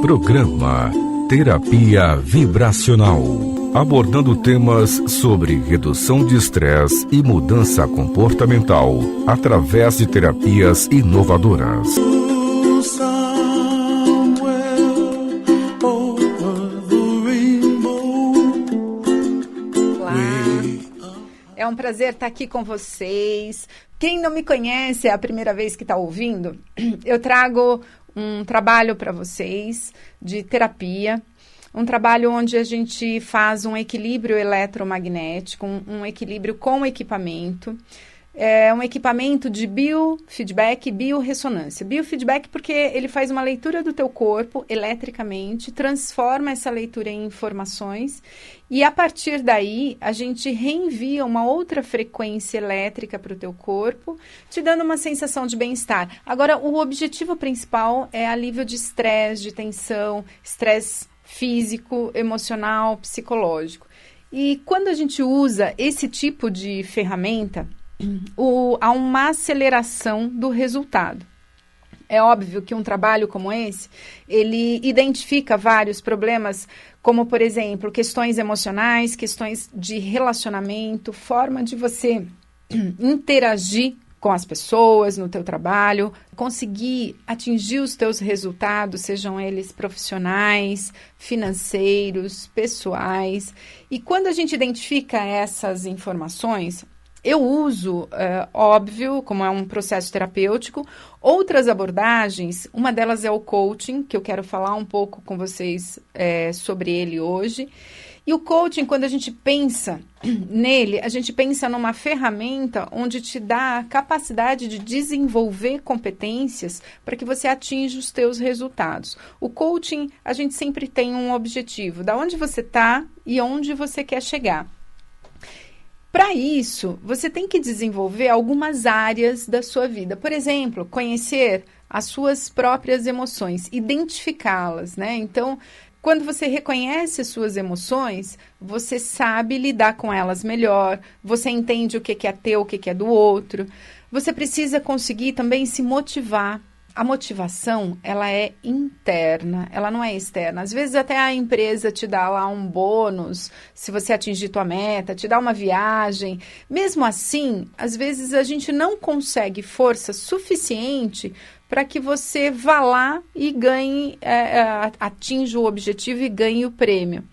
Programa Terapia Vibracional, abordando temas sobre redução de estresse e mudança comportamental através de terapias inovadoras. É um prazer estar aqui com vocês. Quem não me conhece, é a primeira vez que está ouvindo, eu trago um trabalho para vocês de terapia, um trabalho onde a gente faz um equilíbrio eletromagnético, um equilíbrio com equipamento. É um equipamento de biofeedback e biorressonância. Biofeedback porque ele faz uma leitura do teu corpo eletricamente, transforma essa leitura em informações e a partir daí a gente reenvia uma outra frequência elétrica para o teu corpo, te dando uma sensação de bem-estar. Agora, o objetivo principal é alívio de estresse, de tensão, estresse físico, emocional, psicológico. E quando a gente usa esse tipo de ferramenta, há uma aceleração do resultado. É óbvio que um trabalho como esse, ele identifica vários problemas, como, por exemplo, questões emocionais, questões de relacionamento, forma de você interagir com as pessoas no teu trabalho, conseguir atingir os teus resultados, sejam eles profissionais, financeiros, pessoais. E quando a gente identifica essas informações, eu uso, óbvio, como é um processo terapêutico, outras abordagens, uma delas é o coaching, que eu quero falar um pouco com vocês sobre ele hoje. E o coaching, quando a gente pensa nele, a gente pensa numa ferramenta onde te dá a capacidade de desenvolver competências para que você atinja os teus resultados. O coaching, a gente sempre tem um objetivo, da onde você está e onde você quer chegar. Para isso, você tem que desenvolver algumas áreas da sua vida. Por exemplo, conhecer as suas próprias emoções, identificá-las, né? Então, quando você reconhece as suas emoções, você sabe lidar com elas melhor, você entende o que é teu, o que é do outro. Você precisa conseguir também se motivar. A motivação, ela é interna, ela não é externa. Às vezes até a empresa te dá lá um bônus, se você atingir tua meta, te dá uma viagem. Mesmo assim, às vezes a gente não consegue força suficiente para que você vá lá e ganhe, atinja o objetivo e ganhe o prêmio.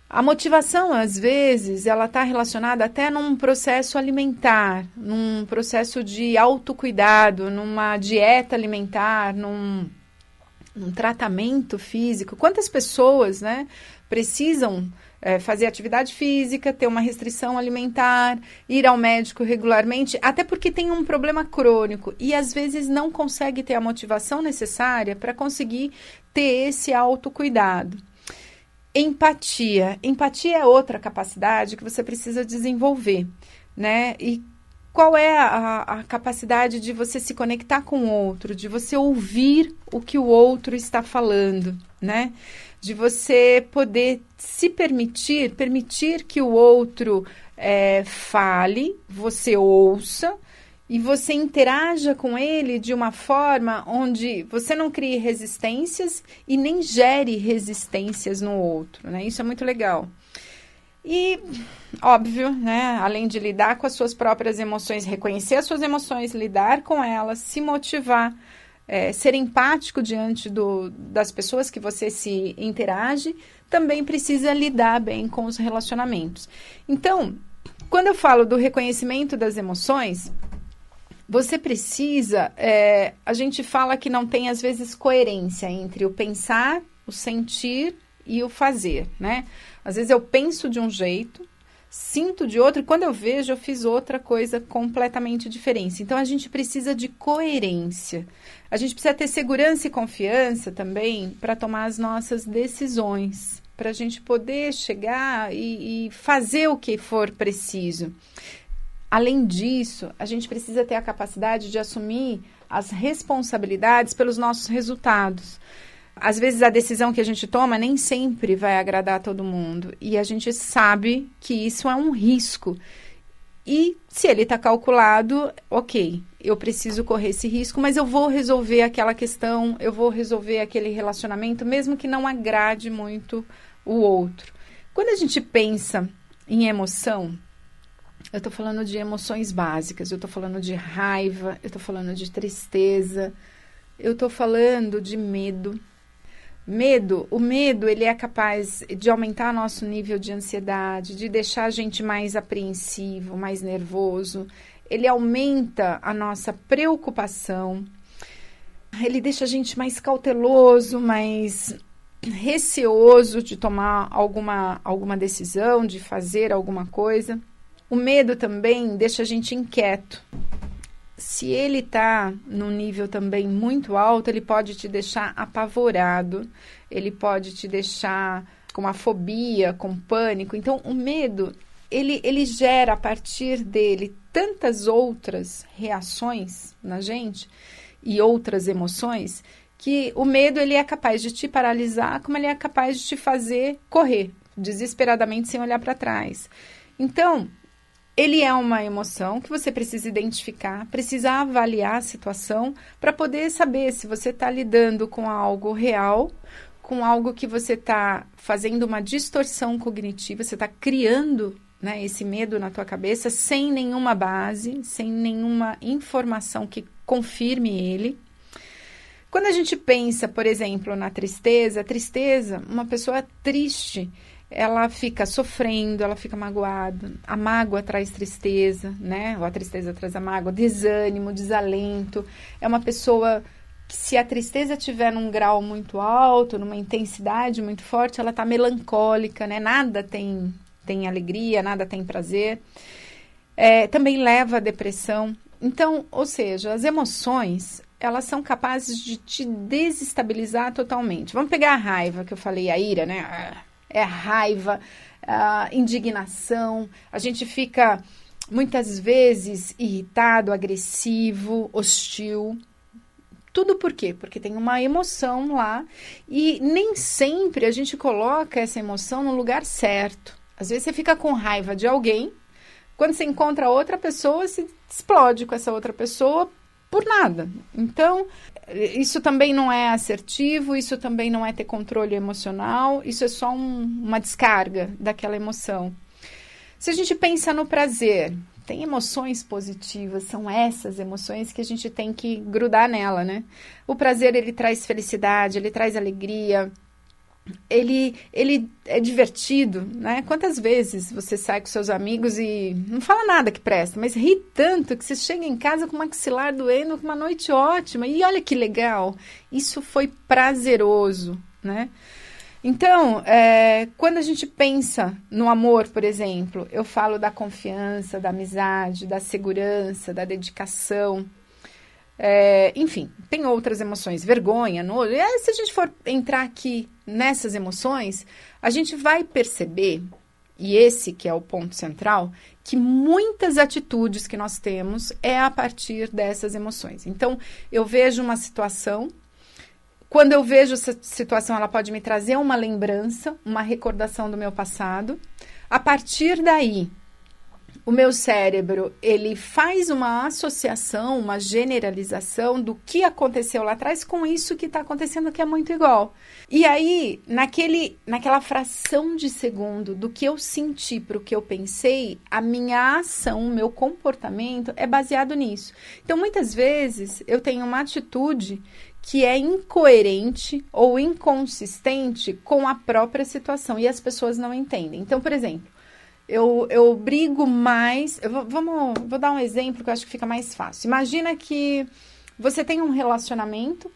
A motivação, às vezes, ela está relacionada até num processo alimentar, num processo de autocuidado, numa dieta alimentar, num tratamento físico. Quantas pessoas, né, precisam fazer atividade física, ter uma restrição alimentar, ir ao médico regularmente, até porque tem um problema crônico e, às vezes, não consegue ter a motivação necessária para conseguir ter esse autocuidado. Empatia. Empatia é outra capacidade que você precisa desenvolver, né? E qual é a capacidade de você se conectar com o outro, de você ouvir o que o outro está falando, né? De você poder se permitir que o outro fale, você ouça, e você interaja com ele de uma forma onde você não crie resistências e nem gere resistências no outro, né? Isso é muito legal. E, óbvio, né? Além de lidar com as suas próprias emoções, reconhecer as suas emoções, lidar com elas, se motivar, ser empático diante das pessoas que você se interage, também precisa lidar bem com os relacionamentos. Então, quando eu falo do reconhecimento das emoções, você precisa, a gente fala que não tem às vezes coerência entre o pensar, o sentir e o fazer, né? Às vezes eu penso de um jeito, sinto de outro e quando eu vejo eu fiz outra coisa completamente diferente. Então a gente precisa de coerência. A gente precisa ter segurança e confiança também para tomar as nossas decisões, para a gente poder chegar e fazer o que for preciso. Além disso, a gente precisa ter a capacidade de assumir as responsabilidades pelos nossos resultados. Às vezes a decisão que a gente toma nem sempre vai agradar a todo mundo e a gente sabe que isso é um risco. E se ele está calculado, ok, eu preciso correr esse risco, mas eu vou resolver aquela questão, eu vou resolver aquele relacionamento, mesmo que não agrade muito o outro. Quando a gente pensa em emoção, eu estou falando de emoções básicas, eu estou falando de raiva, eu estou falando de tristeza, eu estou falando de medo. O medo, ele é capaz de aumentar nosso nível de ansiedade, de deixar a gente mais apreensivo, mais nervoso. Ele aumenta a nossa preocupação, ele deixa a gente mais cauteloso, mais receoso de tomar alguma decisão, de fazer alguma coisa. O medo também deixa a gente inquieto. Se ele está num nível também muito alto, ele pode te deixar apavorado, ele pode te deixar com uma fobia, com pânico. Então, o medo, ele gera a partir dele tantas outras reações na gente e outras emoções, que o medo ele é capaz de te paralisar, como ele é capaz de te fazer correr desesperadamente sem olhar para trás. Então, ele é uma emoção que você precisa identificar, precisa avaliar a situação para poder saber se você está lidando com algo real, com algo que você está fazendo uma distorção cognitiva, você está criando, né, esse medo na tua cabeça sem nenhuma base, sem nenhuma informação que confirme ele. Quando a gente pensa, por exemplo, na tristeza, uma pessoa triste, ela fica sofrendo, ela fica magoada. A mágoa traz tristeza, né? Ou a tristeza traz a mágoa, desânimo, desalento. É uma pessoa que, se a tristeza estiver num grau muito alto, numa intensidade muito forte, ela está melancólica, né? Nada tem alegria, nada tem prazer. Também leva à depressão. Então, ou seja, as emoções, elas são capazes de te desestabilizar totalmente. Vamos pegar a raiva, que eu falei, a ira, né? É raiva, indignação. A gente fica, muitas vezes, irritado, agressivo, hostil. Tudo por quê? Porque tem uma emoção lá e nem sempre a gente coloca essa emoção no lugar certo. Às vezes você fica com raiva de alguém, quando você encontra outra pessoa, se explode com essa outra pessoa por nada. Então, isso também não é assertivo, isso também não é ter controle emocional, isso é só uma descarga daquela emoção. Se a gente pensa no prazer, tem emoções positivas, são essas emoções que a gente tem que grudar nela, né? O prazer, ele traz felicidade, ele traz alegria, ele é divertido, né? Quantas vezes você sai com seus amigos e não fala nada que presta, mas ri tanto que você chega em casa com o maxilar doendo, com uma noite ótima, e olha que legal, isso foi prazeroso, né? Então, quando a gente pensa no amor, por exemplo, eu falo da confiança, da amizade, da segurança, da dedicação. Enfim, tem outras emoções, vergonha, nojo. Se a gente for entrar aqui nessas emoções, a gente vai perceber, e esse que é o ponto central, que muitas atitudes que nós temos é a partir dessas emoções. Então, eu vejo uma situação, quando eu vejo essa situação, ela pode me trazer uma lembrança, uma recordação do meu passado. A partir daí, o meu cérebro, ele faz uma associação, uma generalização do que aconteceu lá atrás com isso que está acontecendo, que é muito igual. E aí, naquela fração de segundo do que eu senti para o que eu pensei, a minha ação, o meu comportamento é baseado nisso. Então, muitas vezes, eu tenho uma atitude que é incoerente ou inconsistente com a própria situação e as pessoas não entendem. Então, por exemplo, eu brigo mais. Vou dar um exemplo que eu acho que fica mais fácil. Imagina que você tem um relacionamento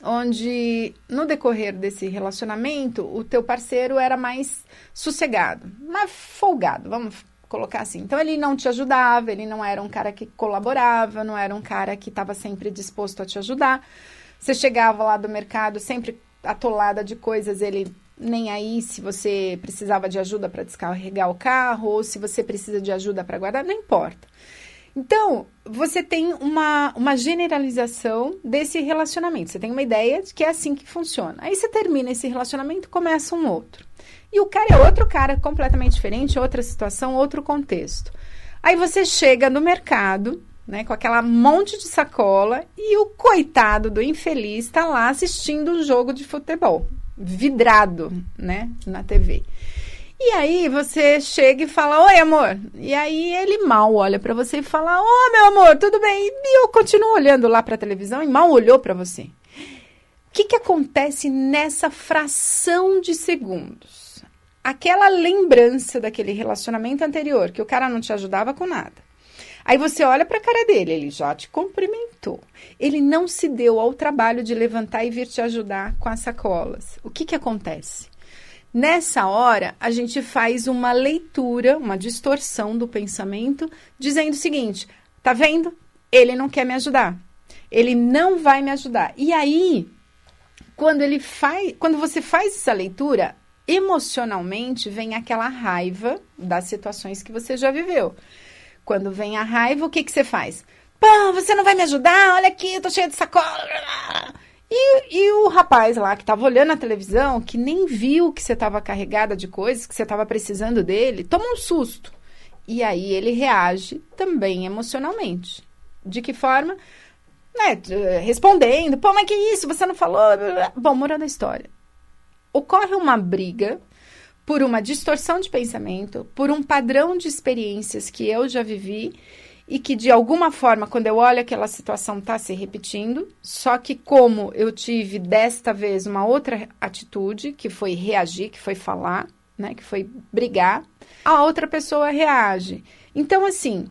onde, no decorrer desse relacionamento, o teu parceiro era mais sossegado, mais folgado, vamos colocar assim. Então, ele não te ajudava, ele não era um cara que colaborava, não era um cara que estava sempre disposto a te ajudar. Você chegava lá do mercado sempre atolada de coisas, ele nem aí se você precisava de ajuda para descarregar o carro ou se você precisa de ajuda para guardar, não importa. Então, você tem uma generalização desse relacionamento. Você tem uma ideia de que é assim que funciona. Aí você termina esse relacionamento e começa um outro. E o cara é outro cara completamente diferente, outra situação, outro contexto. Aí você chega no mercado, né, com aquela monte de sacola e o coitado do infeliz está lá assistindo um jogo de futebol, vidrado, né, na TV. E aí você chega e fala, oi, amor. E aí ele mal olha para você e fala, meu amor, tudo bem? E eu continuo olhando lá para a televisão e mal olhou para você. O que acontece nessa fração de segundos? Aquela lembrança daquele relacionamento anterior, que o cara não te ajudava com nada. Aí você olha para a cara dele, ele já te cumprimentou. Ele não se deu ao trabalho de levantar e vir te ajudar com as sacolas. O que acontece? Nessa hora, a gente faz uma leitura, uma distorção do pensamento, dizendo o seguinte, tá vendo? Ele não quer me ajudar. Ele não vai me ajudar. E aí, quando você faz essa leitura, emocionalmente vem aquela raiva das situações que você já viveu. Quando vem a raiva, o que você faz? Pô, você não vai me ajudar? Olha aqui, eu tô cheia de sacola. E o rapaz lá que estava olhando a televisão, que nem viu que você estava carregada de coisas, que você estava precisando dele, toma um susto. E aí ele reage também emocionalmente. De que forma? Respondendo, pô, mas que isso? Você não falou? Bom, moral da história. Ocorre uma briga por uma distorção de pensamento, por um padrão de experiências que eu já vivi e que, de alguma forma, quando eu olho aquela situação, está se repetindo, só que como eu tive, desta vez, uma outra atitude, que foi reagir, que foi falar, né, que foi brigar, a outra pessoa reage. Então, assim,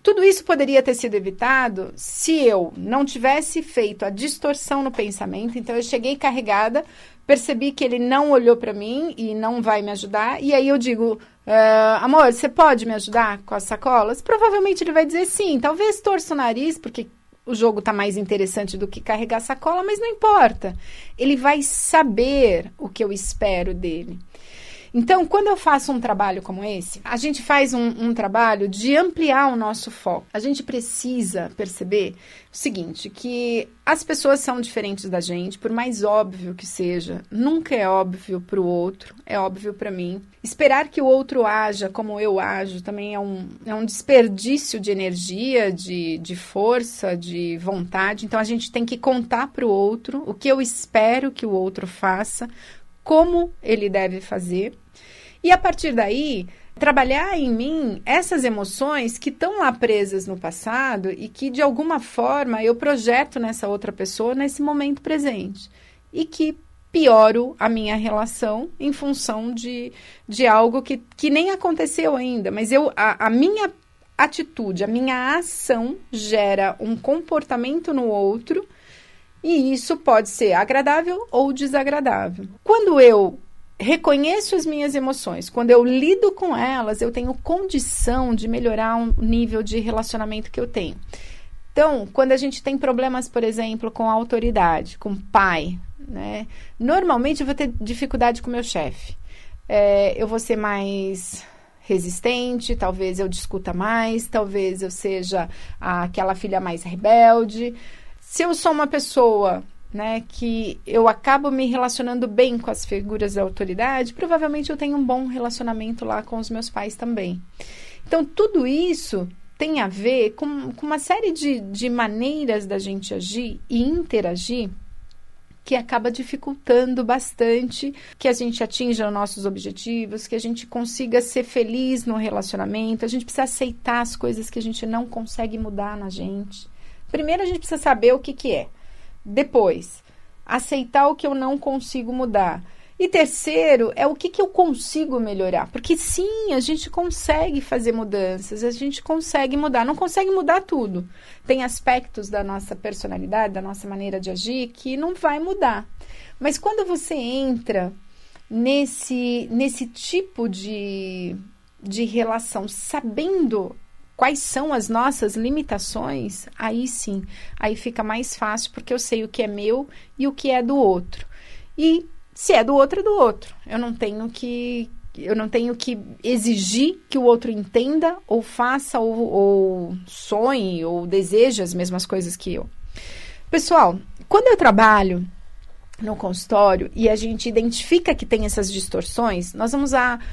tudo isso poderia ter sido evitado se eu não tivesse feito a distorção no pensamento. Então, eu cheguei carregada, percebi que ele não olhou para mim e não vai me ajudar. E aí eu digo, amor, você pode me ajudar com as sacolas? Provavelmente ele vai dizer sim. Talvez torça o nariz, porque o jogo está mais interessante do que carregar sacola, mas não importa. Ele vai saber o que eu espero dele. Então, quando eu faço um trabalho como esse, a gente faz um trabalho de ampliar o nosso foco. A gente precisa perceber o seguinte, que as pessoas são diferentes da gente, por mais óbvio que seja, nunca é óbvio para o outro, é óbvio para mim. Esperar que o outro haja como eu ajo também é um desperdício de energia, de força, de vontade. Então, a gente tem que contar para o outro o que eu espero que o outro faça, como ele deve fazer. E a partir daí, trabalhar em mim essas emoções que estão lá presas no passado e que, de alguma forma, eu projeto nessa outra pessoa nesse momento presente. E que pioro a minha relação em função de algo que nem aconteceu ainda. Mas a minha atitude, a minha ação gera um comportamento no outro e isso pode ser agradável ou desagradável. Quando eu reconheço as minhas emoções, quando eu lido com elas, eu tenho condição de melhorar o nível de relacionamento que eu tenho. Então, quando a gente tem problemas, por exemplo, com a autoridade, com o pai, né? Normalmente eu vou ter dificuldade com o meu chefe. Eu vou ser mais resistente, talvez eu discuta mais, talvez eu seja aquela filha mais rebelde. Se eu sou uma pessoa, né, que eu acabo me relacionando bem com as figuras da autoridade, provavelmente eu tenho um bom relacionamento lá com os meus pais também. Então, tudo isso tem a ver com uma série de maneiras da gente agir e interagir que acaba dificultando bastante que a gente atinja os nossos objetivos, que a gente consiga ser feliz no relacionamento. A gente precisa aceitar as coisas que a gente não consegue mudar na gente. Primeiro, a gente precisa saber o que é. Depois, aceitar o que eu não consigo mudar. E terceiro, é o que eu consigo melhorar. Porque sim, a gente consegue fazer mudanças, a gente consegue mudar. Não consegue mudar tudo. Tem aspectos da nossa personalidade, da nossa maneira de agir, que não vai mudar. Mas quando você entra nesse tipo de relação, sabendo quais são as nossas limitações, aí sim, aí fica mais fácil, porque eu sei o que é meu e o que é do outro. E se é do outro, é do outro. Eu não tenho que exigir que o outro entenda, ou faça, ou sonhe, ou deseje as mesmas coisas que eu. Pessoal, quando eu trabalho no consultório e a gente identifica que tem essas distorções, nós vamos usar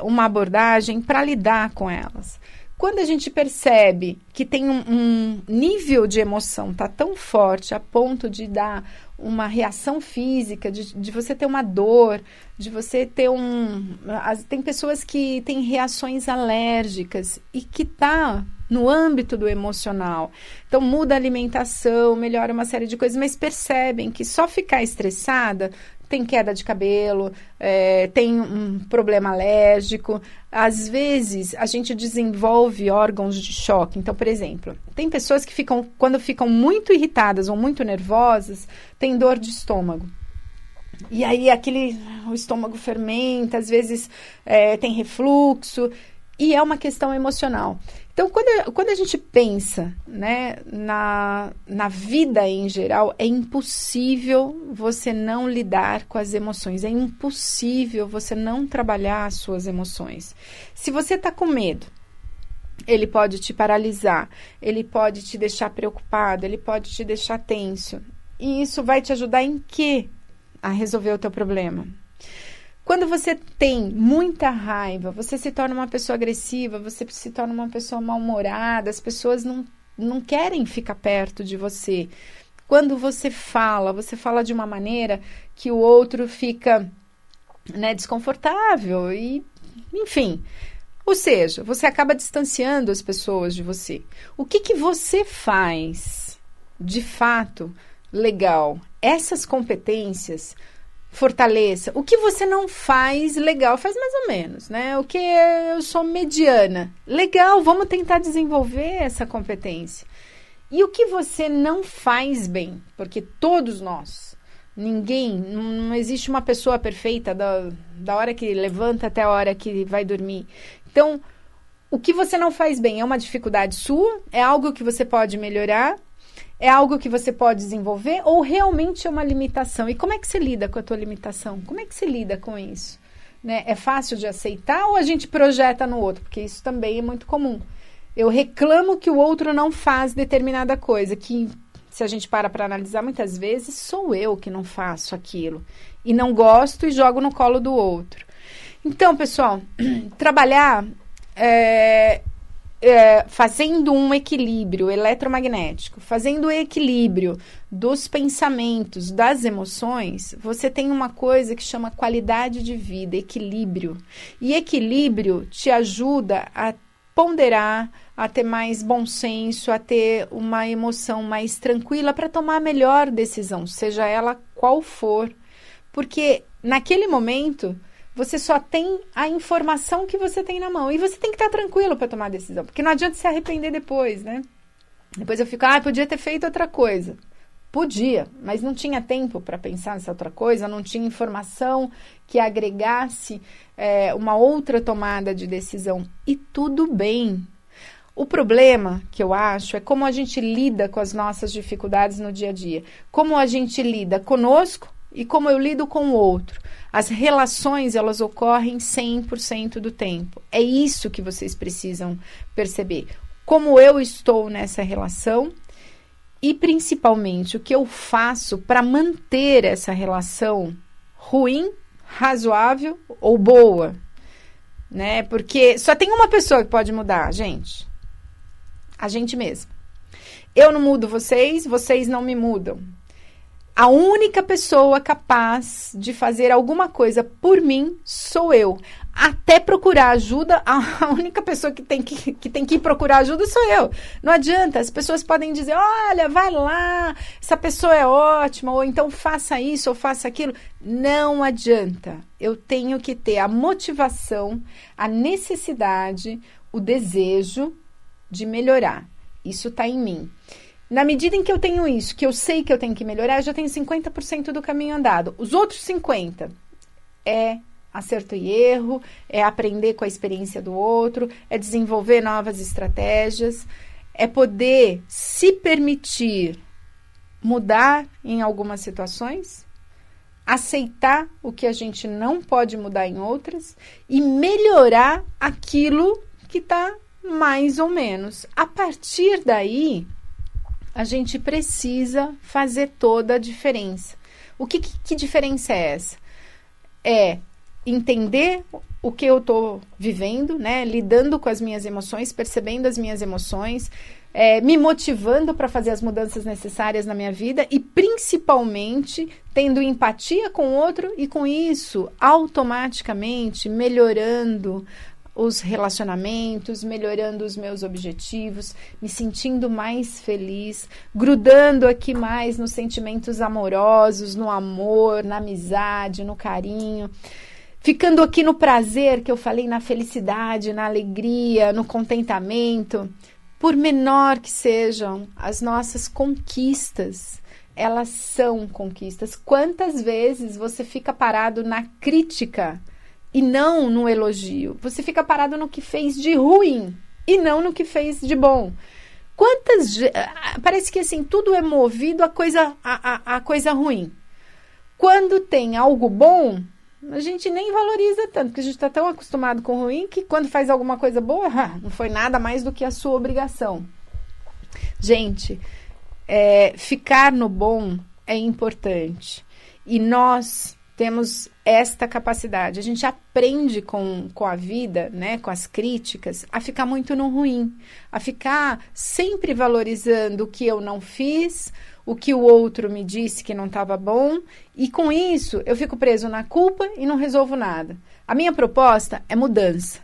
uma abordagem para lidar com elas. Quando a gente percebe que tem um nível de emoção tá tão forte a ponto de dar uma reação física, de você ter uma dor, de você ter tem pessoas que têm reações alérgicas e que tá no âmbito do emocional. Então, muda a alimentação, melhora uma série de coisas, mas percebem que só ficar estressada tem queda de cabelo, tem um problema alérgico. Às vezes, a gente desenvolve órgãos de choque. Então, por exemplo, tem pessoas que quando ficam muito irritadas ou muito nervosas, tem dor de estômago. E aí, o estômago fermenta, às vezes tem refluxo, e é uma questão emocional. Então, quando a gente pensa, né, na vida em geral, é impossível você não lidar com as emoções. É impossível você não trabalhar as suas emoções. Se você está com medo, ele pode te paralisar, ele pode te deixar preocupado, ele pode te deixar tenso. E isso vai te ajudar em quê? A resolver o teu problema. Quando você tem muita raiva, você se torna uma pessoa agressiva, você se torna uma pessoa mal-humorada, as pessoas não querem ficar perto de você. Quando você fala de uma maneira que o outro fica, né, desconfortável e, enfim. Ou seja, você acaba distanciando as pessoas de você. O que você faz, de fato, legal? Essas competências fortaleça. O que você não faz, legal, faz mais ou menos, né? O que eu sou mediana, legal, vamos tentar desenvolver essa competência. E o que você não faz bem, porque todos nós, não existe uma pessoa perfeita da hora que levanta até a hora que vai dormir. Então, o que você não faz bem é uma dificuldade sua, é algo que você pode melhorar, é algo que você pode desenvolver ou realmente é uma limitação? E como é que você lida com a tua limitação? Como é que você lida com isso? Né? É fácil de aceitar ou a gente projeta no outro? Porque isso também é muito comum. Eu reclamo que o outro não faz determinada coisa, que se a gente para analisar, muitas vezes sou eu que não faço aquilo. E não gosto e jogo no colo do outro. Então, pessoal, trabalhar fazendo um equilíbrio eletromagnético, fazendo o equilíbrio dos pensamentos, das emoções, você tem uma coisa que chama qualidade de vida, equilíbrio. E equilíbrio te ajuda a ponderar, a ter mais bom senso, a ter uma emoção mais tranquila para tomar a melhor decisão, seja ela qual for. Porque naquele momento você só tem a informação que você tem na mão. E você tem que estar tranquilo para tomar a decisão. Porque não adianta se arrepender depois, né? Depois eu fico, podia ter feito outra coisa. Podia, mas não tinha tempo para pensar nessa outra coisa, não tinha informação que agregasse uma outra tomada de decisão. E tudo bem. O problema, que eu acho, é como a gente lida com as nossas dificuldades no dia a dia. Como a gente lida conosco e como eu lido com o outro. As relações, elas ocorrem 100% do tempo. É isso que vocês precisam perceber. Como eu estou nessa relação e, principalmente, o que eu faço para manter essa relação ruim, razoável ou boa. Né? Porque só tem uma pessoa que pode mudar, gente. A gente mesmo. Eu não mudo vocês, vocês não me mudam. A única pessoa capaz de fazer alguma coisa por mim sou eu. Até procurar ajuda, a única pessoa que tem que ir procurar ajuda sou eu. Não adianta, as pessoas podem dizer, olha, vai lá, essa pessoa é ótima, ou então faça isso, ou faça aquilo. Não adianta. Eu tenho que ter a motivação, a necessidade, o desejo de melhorar. Isso está em mim. Na medida em que eu tenho isso, que eu sei que eu tenho que melhorar, eu já tenho 50% do caminho andado. Os outros 50% é acerto e erro, é aprender com a experiência do outro, é desenvolver novas estratégias, é poder se permitir mudar em algumas situações, aceitar o que a gente não pode mudar em outras e melhorar aquilo que está mais ou menos. A partir daí, a gente precisa fazer toda a diferença. Que diferença é essa? É entender o que eu estou vivendo, né? Lidando com as minhas emoções, percebendo as minhas emoções, me motivando para fazer as mudanças necessárias na minha vida e, principalmente, tendo empatia com o outro e, com isso, automaticamente melhorando os relacionamentos, melhorando os meus objetivos, me sentindo mais feliz, grudando aqui mais nos sentimentos amorosos, no amor, na amizade, no carinho, ficando aqui no prazer que eu falei, na felicidade, na alegria, no contentamento. Por menor que sejam as nossas conquistas, elas são conquistas. Quantas vezes você fica parado na crítica e não no elogio? Você fica parado no que fez de ruim e não no que fez de bom. Parece que assim, tudo é movido a coisa ruim. Quando tem algo bom, a gente nem valoriza tanto, porque a gente está tão acostumado com o ruim que quando faz alguma coisa boa, não foi nada mais do que a sua obrigação. Gente, ficar no bom é importante. E nós temos esta capacidade. A gente aprende com a vida, né, com as críticas, a ficar muito no ruim, a ficar sempre valorizando o que eu não fiz, o que o outro me disse que não estava bom, e com isso eu fico preso na culpa e não resolvo nada. A minha proposta é mudança.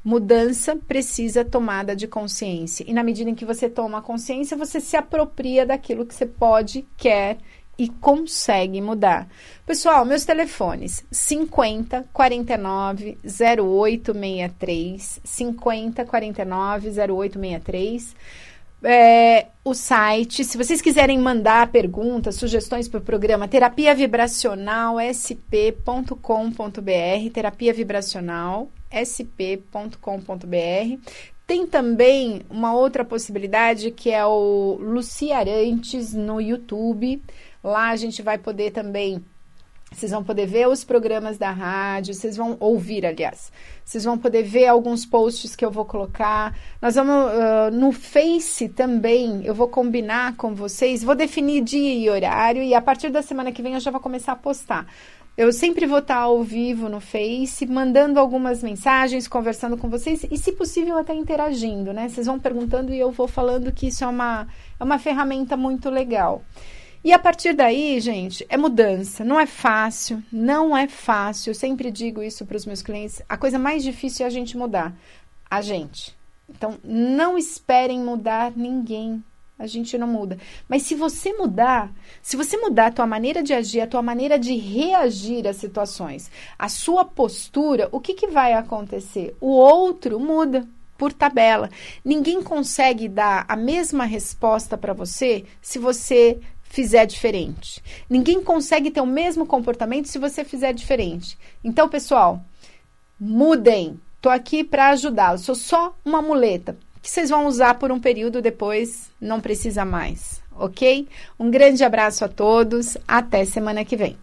Mudança precisa tomada de consciência. E na medida em que você toma consciência, você se apropria daquilo que você pode, quer e consegue mudar. Pessoal, meus telefones 50 49 0863, 50 49 0863. O site, se vocês quiserem mandar perguntas, sugestões para o programa, terapia vibracional sp.com.br, terapia vibracional sp.com.br. Tem também uma outra possibilidade que é o Luci Arantes no YouTube. Lá a gente vai poder também, vocês vão poder ver os programas da rádio, vocês vão ouvir, aliás. Vocês vão poder ver alguns posts que eu vou colocar. Nós vamos, no Face também, eu vou combinar com vocês, vou definir dia e horário e a partir da semana que vem eu já vou começar a postar. Eu sempre vou estar ao vivo no Face, mandando algumas mensagens, conversando com vocês e, se possível, até interagindo, né? Vocês vão perguntando e eu vou falando que isso é uma ferramenta muito legal. E a partir daí, gente, é mudança. Não é fácil, não é fácil. Eu sempre digo isso para os meus clientes. A coisa mais difícil é a gente mudar. A gente. Então, não esperem mudar ninguém. A gente não muda. Mas se você mudar a tua maneira de agir, a tua maneira de reagir às situações, a sua postura, o que vai acontecer? O outro muda por tabela. Ninguém consegue dar a mesma resposta para você se você fizer diferente. Ninguém consegue ter o mesmo comportamento se você fizer diferente. Então, pessoal, mudem. Tô aqui para ajudá-los. Sou só uma muleta que vocês vão usar por um período, depois não precisa mais, ok? Um grande abraço a todos. Até semana que vem.